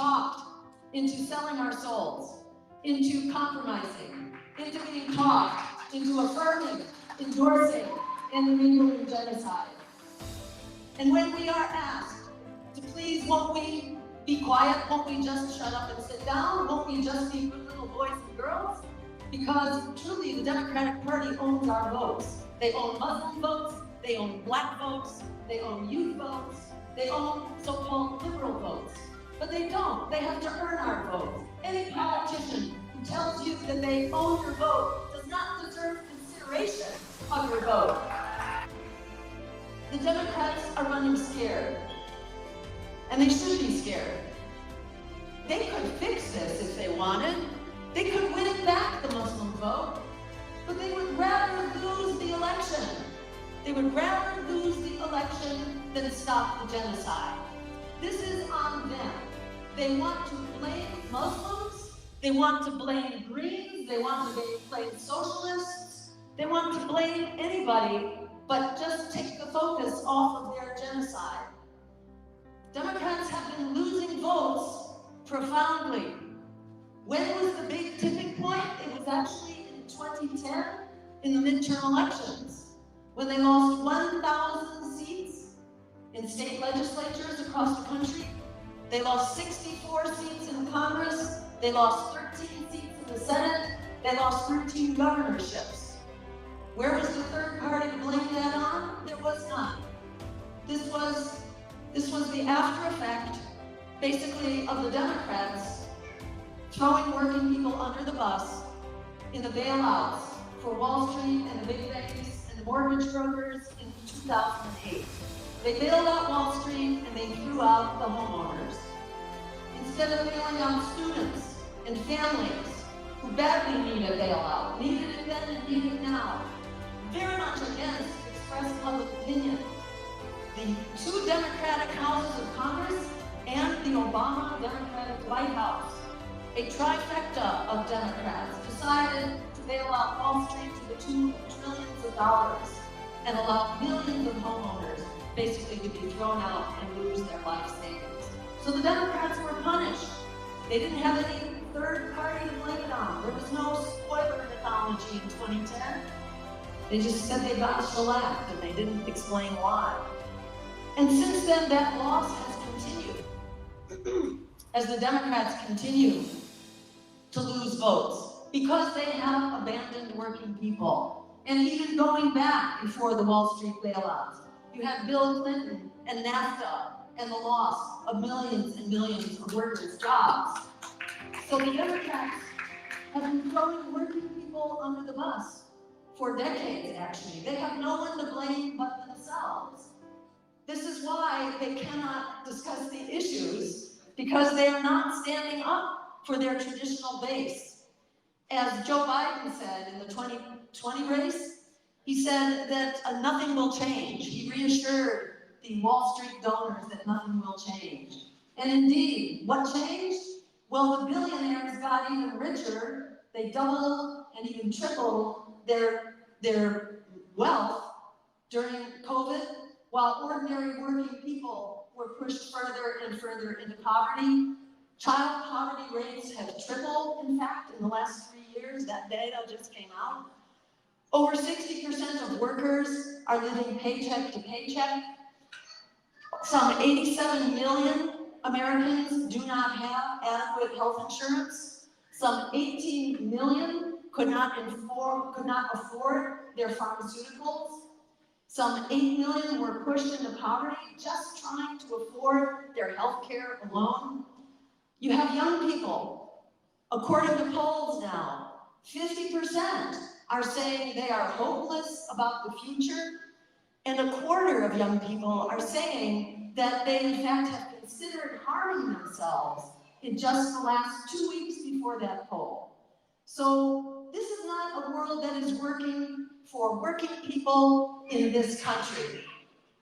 talked into selling our souls, into compromising, into being talked, into affirming, endorsing, and enabling genocide. And when we are asked to please, won't we be quiet? Won't we just shut up and sit down? Won't we just be good little boys and girls? Because truly the Democratic Party owns our votes. They own Muslim votes, they own black votes, they own youth votes, they own so-called liberal votes. But they don't. They have to earn our votes. Any politician who tells you that they own your vote does not deserve consideration of your vote. The Democrats are running scared, and they should be scared. They could fix this if they wanted. They could win it back, the Muslim vote, but they would rather lose the election. They would rather lose the election than stop the genocide. This is on them. They want to blame Muslims, they want to blame Greens, they want to blame socialists, they want to blame anybody, but just take the focus off of their genocide. Democrats have been losing votes profoundly. When was the big tipping point? It was actually in 2010 in the midterm elections, when they lost 1,000 seats in state legislatures across the country. They lost 64 seats in Congress, they lost 13 seats in the Senate, they lost 13 governorships. Where was the third party to blame that on? There was none. This was the after effect, basically, of the Democrats throwing working people under the bus in the bailouts for Wall Street and the big banks and the mortgage brokers in 2008. They bailed out Wall Street and they threw out the homeowners. Instead of bailing out students and families who badly need a bailout, needed it then and need it now, very much against expressed public opinion, the two Democratic houses of Congress and the Obama Democratic White House, a trifecta of Democrats, decided to bail out Wall Street to the tune of trillions of dollars and allow millions of homeowners basically to be thrown out and lose their life savings. So the Democrats were punished. They didn't have any third party to blame it on. There was no spoiler mythology in 2010. They just said they got shellacked and they didn't explain why. And since then, that loss has continued as the Democrats continue to lose votes because they have abandoned working people. And even going back before the Wall Street bailouts, you had Bill Clinton and NAFTA and the loss of millions and millions of workers' jobs. So the Democrats have been throwing working people under the bus for decades, actually. They have no one to blame but themselves. This is why they cannot discuss the issues, because they are not standing up for their traditional base. As Joe Biden said in the 2020 race, he said that nothing will change. He reassured the Wall Street donors that nothing will change. And indeed, what changed? Well, the billionaires got even richer. They doubled and even tripled their wealth during COVID, while ordinary working people were pushed further and further into poverty. Child poverty rates have tripled, in fact, in the last 3 years. That data just came out. Over 60% of workers are living paycheck to paycheck. Some 87 million Americans do not have adequate health insurance. Some 18 million could not afford their pharmaceuticals. Some 8 million were pushed into poverty just trying to afford their health care alone. You have young people. According to polls now, 50% are saying they are hopeless about the future, and a quarter of young people are saying that they in fact have considered harming themselves in just the last 2 weeks before that poll. So this is not a world that is working for working people in this country.